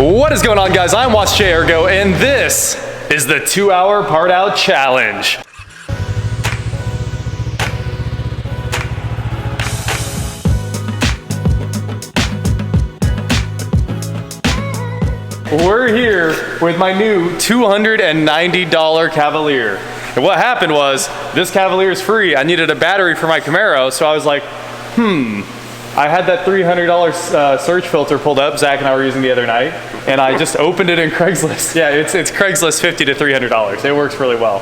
What is going on, guys? I'm Watch J Ergo, and this is the 2-hour part out challenge. We're here with my new $290 Cavalier. And what happened was, this Cavalier is free. I needed a battery for my Camaro, so I was like, I had that $300 search filter pulled up, Zach and I were using the other night, and I just opened it in Craigslist. Yeah, it's Craigslist $50 to $300. It works really well.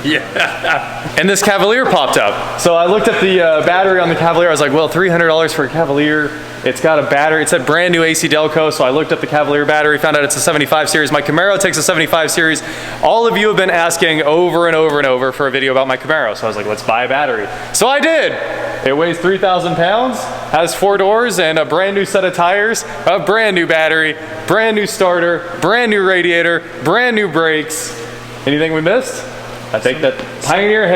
Yeah. And this Cavalier popped up. So I looked at the battery on the Cavalier. I was like, well, $300 for a Cavalier. It's got a battery. It's a brand new AC Delco. So I looked up the Cavalier battery, found out it's a 75 series. My Camaro takes a 75 series. All of you have been asking over and over and over for a video about my Camaro. So I was like, let's buy a battery. So I did. It weighs 3,000 pounds, has 4 doors and a brand new set of tires, a brand new battery, brand new starter, brand new radiator, brand new brakes. Anything we missed? I think that Pioneer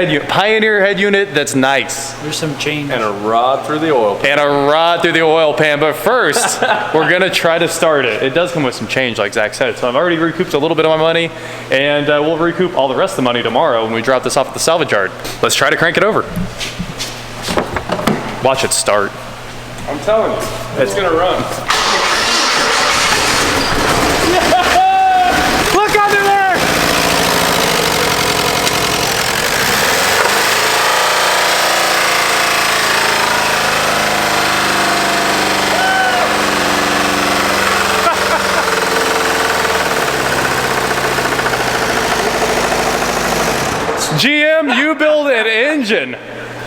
head unit that's nice. There's some change. And a rod through the oil pan. And a rod through the oil pan. But first, we're gonna try to start it. It does come with some change, like Zach said. So I've already recouped a little bit of my money, and we'll recoup all the rest of the money tomorrow when we drop this off at the salvage yard. Let's try to crank it over. Watch it start. I'm telling you, it's gonna run. Look under there! GM, you build an engine.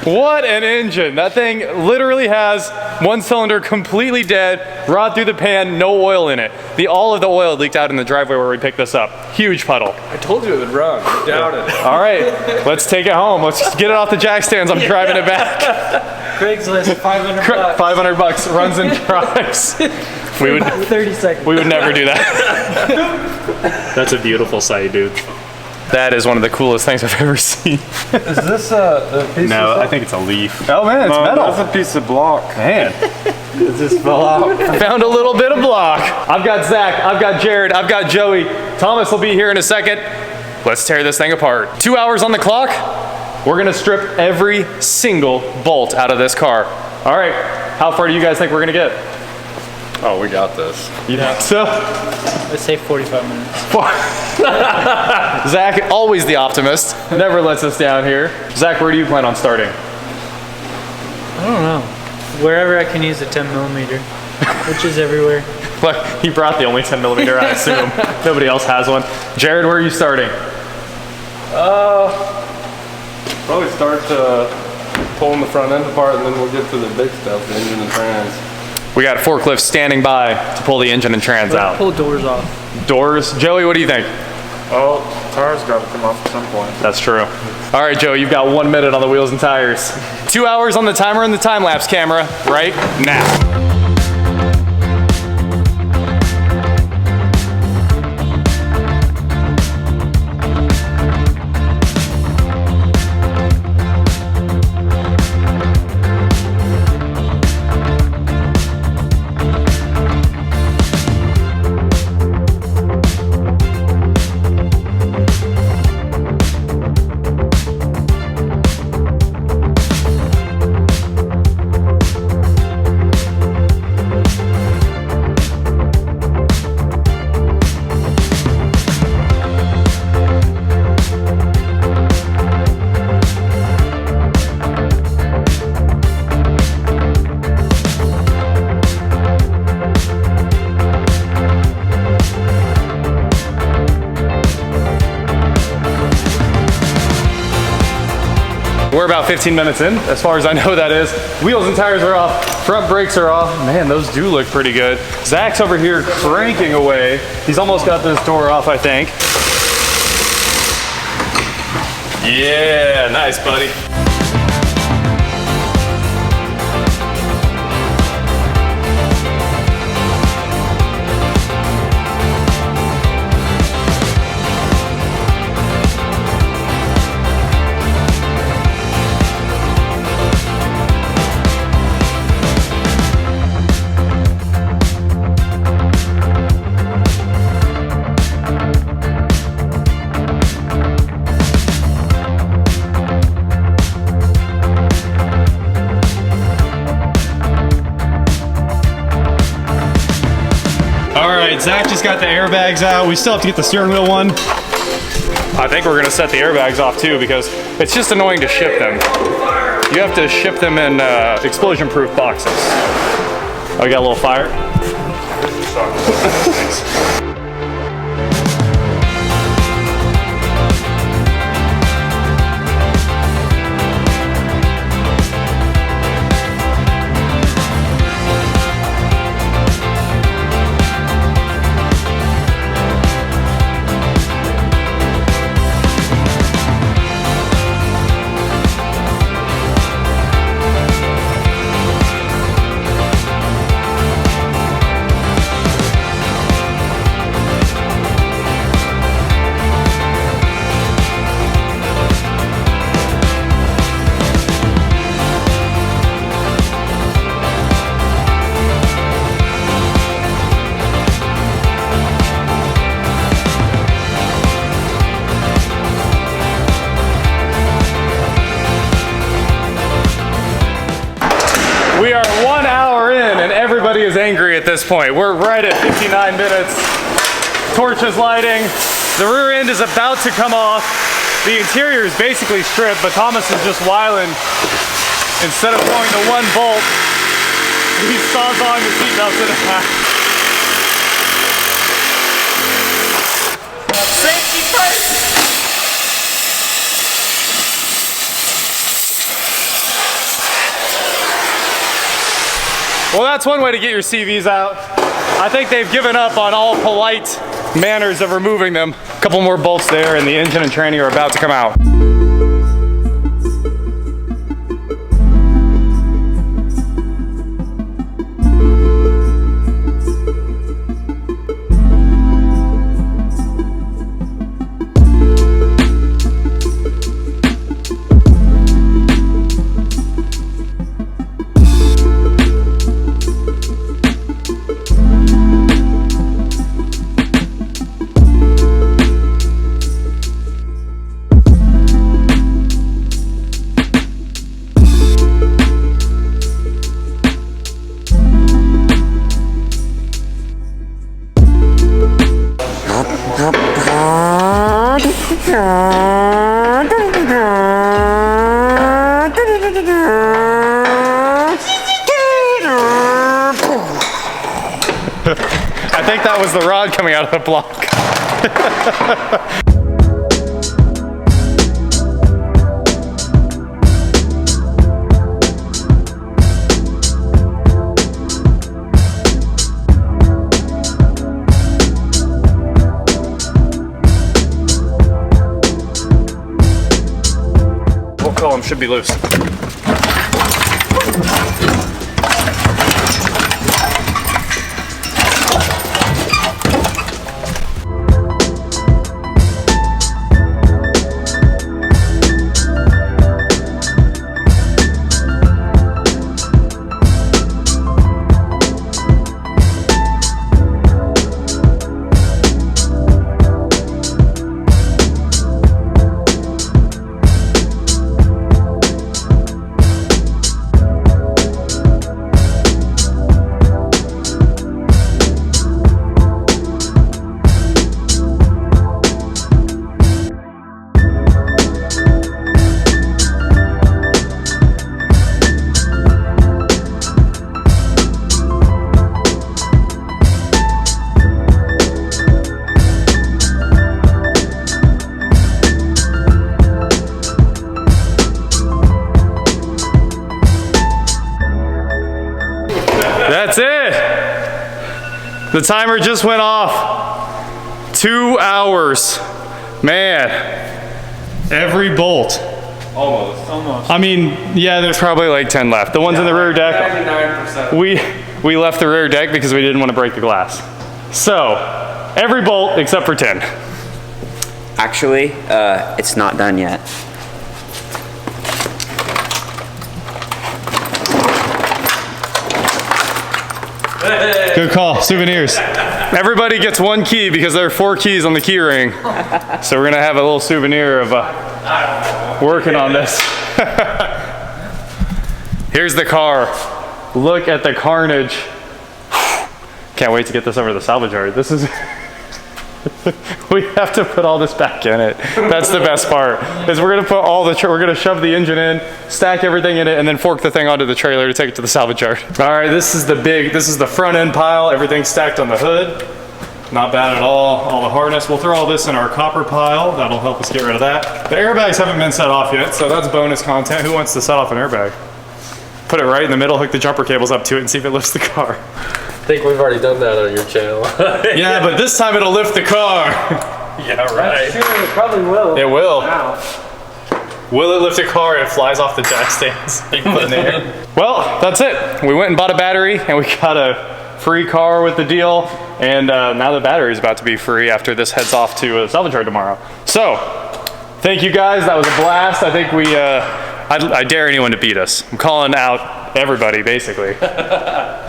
What an engine. That thing literally has one cylinder completely dead, rod through the pan, no oil in it. All of the oil leaked out in the driveway where we picked this up. Huge puddle. I told you it would run. I doubted it. All right, let's take it home. Let's get it off the jack stands. I'm driving it back. Craigslist, 500 bucks. 500 bucks, runs and drives. We would, 30 seconds. we would never do that. That's a beautiful sight, dude. That is one of the coolest things I've ever seen. Is this a piece No, of I think it's a leaf. Oh man, it's metal. That's a piece of block. Man. It just fell out. Found a little bit of block. I've got Zach, I've got Jared, I've got Joey. Thomas will be here in a second. Let's tear this thing apart. 2 hours on the clock. We're gonna strip every single bolt out of this car. All right, how far do you guys think we're gonna get? Oh, we got this. You think so? Let's say 45 minutes. Zach, always the optimist, never lets us down here. Zach, where do you plan on starting? I don't know. Wherever I can use a 10 millimeter, which is everywhere. Look, he brought the only 10 millimeter, I assume. Nobody else has one. Jared, where are you starting? Probably start pulling the front end apart, and then we'll get to the big stuff, the engine and trans. We got a forklift standing by to pull the engine and trans out. Pull doors off. Doors. Joey, what do you think? Oh, tires got to come off at some point. That's true. All right, Joey, you've got 1 minute on the wheels and tires. 2 hours on the timer and the time-lapse camera right now. We're about 15 minutes in, as far as I know that is. Wheels and tires are off, front brakes are off. Man, those do look pretty good. Zach's over here cranking away. He's almost got this door off, I think. Yeah, nice, buddy. Zach just got the airbags out. We still have to get the steering wheel one. I think we're gonna set the airbags off too because it's just annoying to ship them. You have to ship them in explosion-proof boxes. Oh, you got a little fire? We are 1 hour in and everybody is angry at this point. We're right at 59 minutes. Torch is lighting. The rear end is about to come off. The interior is basically stripped, but Thomas is just whiling. Instead of going to one bolt, he saws on the seatbelts in half. Safety first! Well, that's one way to get your CVs out. I think they've given up on all polite manners of removing them. A couple more bolts there and the engine and tranny are about to come out. I think that was the rod coming out of the block. We'll call him, should be loose. That's it. The timer just went off. 2 hours. Man, every bolt. Almost. I mean, yeah, there's Probably like 10 left. The ones in the rear deck, 99%. we left the rear deck because we didn't want to break the glass. So, every bolt except for 10. Actually, it's not done yet. good call. Souvenirs. Everybody gets one key because there are 4 keys on the key ring. So we're gonna have a little souvenir of working on this. Here's the car. Look at the carnage. Can't wait to get this over to the salvage yard. This is, we have to put all this back in it. That's the best part, is we're gonna put all the, we're gonna shove the engine in, stack everything in it, and then fork the thing onto the trailer to take it to the salvage yard. All right, this is the front end pile, everything's stacked on the hood. Not bad at all the harness. We'll throw all this in our copper pile. That'll help us get rid of that. The airbags haven't been set off yet, so that's bonus content. Who wants to set off an airbag? Put it right in the middle, hook the jumper cables up to it, and see if it lifts the car. I think we've already done that on your channel. Yeah, but this time it'll lift the car. Yeah, right. Sure, it probably will. It will. Wow. Will it lift a car? It flies off the jack stands. You put in the air. Well, that's it. We went and bought a battery, and we got a free car with the deal. And now the battery is about to be free after this heads off to a salvage yard tomorrow. So, thank you guys. That was a blast. I think we, I dare anyone to beat us. I'm calling out everybody, basically.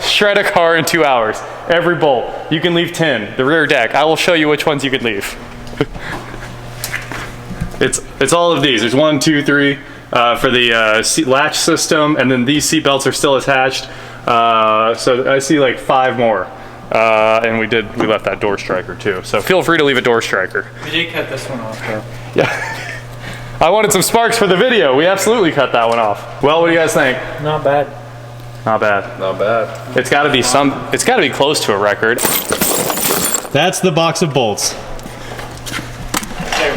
Shred a car in 2 hours. Every bolt. You can leave 10. The rear deck. I will show you which ones you can leave. It's all of these. There's 1, 2, 3 for the seat latch system, and then these seat belts are still attached. So I see like 5 more. And we left that door striker too. So feel free to leave a door striker. We did cut this one off though. Yeah. I wanted some sparks for the video. We absolutely cut that one off. Well, what do you guys think? Not bad. Not bad. Not bad. It's gotta be close to a record. That's the box of bolts.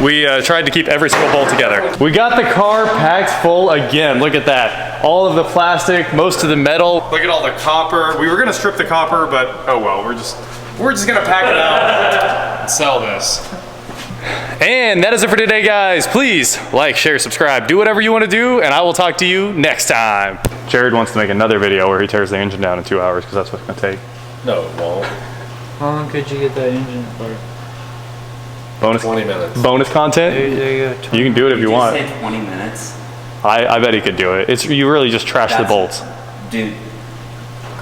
We tried to keep every single bolt together. We got the car packed full again. Look at that. All of the plastic, most of the metal. Look at all the copper. We were gonna strip the copper, but oh well, we're just gonna pack it out and sell this. And that is it for today, guys. Please like, share, subscribe, do whatever you want to do, and I will talk to you next time. Jared wants to make another video where he tears the engine down in 2 hours because that's what it's gonna take. No, it won't. How long could you get that engine for? Bonus 20 minutes. Bonus content. There you go. You can do it if you want. Say 20 minutes. I bet he could do it. You really just trash the bolts. Dude,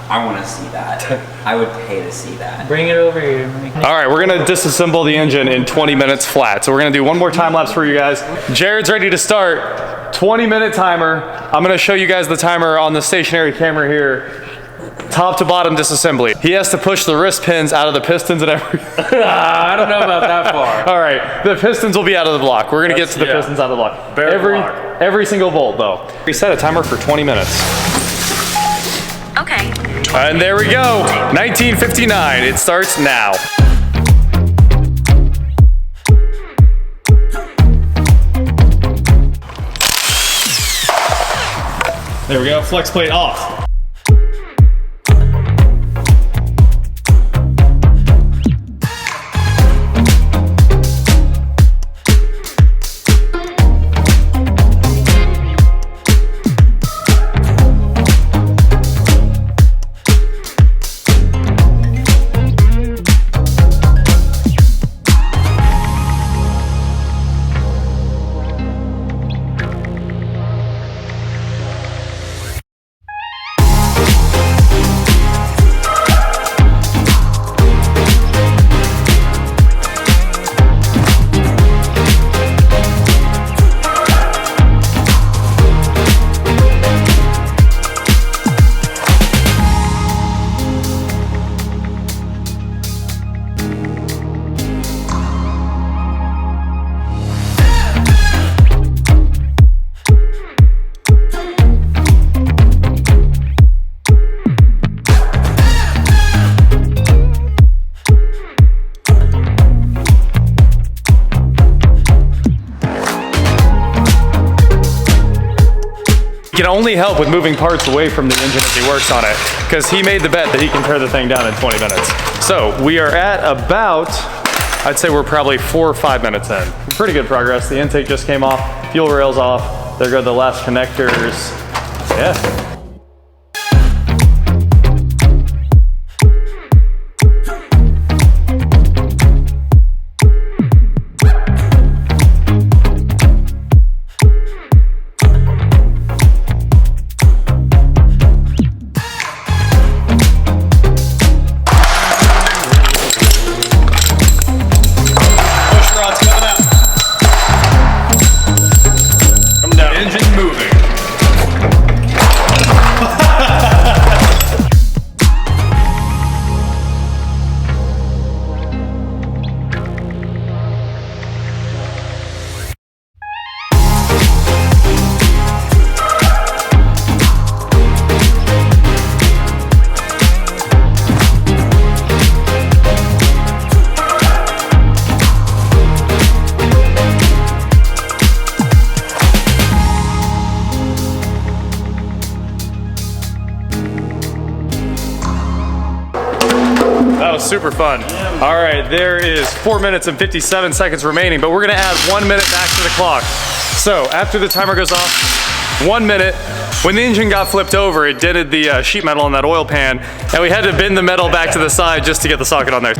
I want to see that. I would pay to see that. Bring it over here. All right, we're gonna disassemble the engine in 20 minutes flat. So we're gonna do one more time lapse for you guys. Jared's ready to start. 20-minute timer. I'm gonna show you guys the timer on the stationary camera here. Top to bottom disassembly. He has to push the wrist pins out of the pistons and everything. I don't know about that far. All right, the pistons will be out of the block. We're gonna get to the pistons out of the block. Every single bolt though. We set a timer for 20 minutes. Okay. And there we go, 1959. It starts now. There we go, flex plate off. Can only help with moving parts away from the engine as he works on it, because he made the bet that he can tear the thing down in 20 minutes. So we are at about, I'd say we're probably 4 or 5 minutes in. Pretty good progress. The intake just came off, fuel rails off, there go the last connectors. Yeah. super fun. All right, there is 4 minutes and 57 seconds remaining, but we're gonna add 1 minute back to the clock. So after the timer goes off, 1 minute, when the engine got flipped over, it dented the sheet metal in that oil pan, and we had to bend the metal back to the side just to get the socket on there.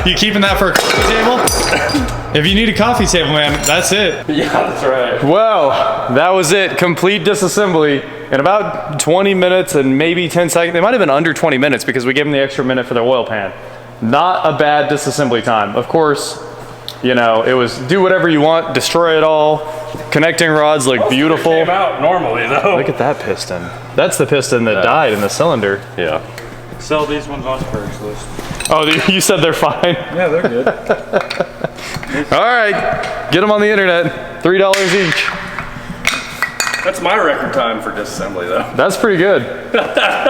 You keeping that for a coffee table? If you need a coffee table, man, that's it. Yeah, that's right. Well, that was it. Complete disassembly in about 20 minutes and maybe 10 seconds. They might have been under 20 minutes because we gave them the extra minute for their oil pan. Not a bad disassembly time. Of course, you know, it was do whatever you want, destroy it all. Connecting rods look beautiful. Came out normally though. Look at that piston. That's the piston that died in the cylinder. Yeah. Sell these ones on Craigslist. Oh, you said they're fine? Yeah, they're good. All right, get them on the internet. $3 each. That's my record time for disassembly though. That's pretty good.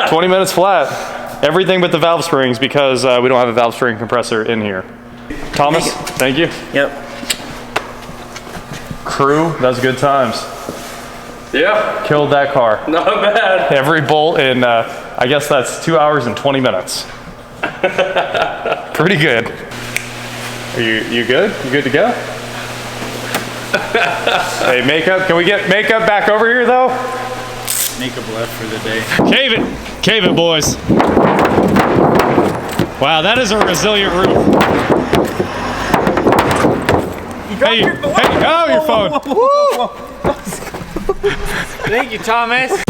20 minutes flat. Everything but the valve springs because we don't have a valve spring compressor in here. Thomas, thank you. Yep. Crew, that's good times. Yeah, Killed that car. not bad. Every bolt in, I guess that's 2 hours and 20 minutes. Pretty good. Are you good? You good to go? Hey, makeup, can we get makeup back over here though? Makeup left for the day. Cave it, boys. Wow, that is a resilient roof. Hey, oh, your phone. Thank you, Thomas.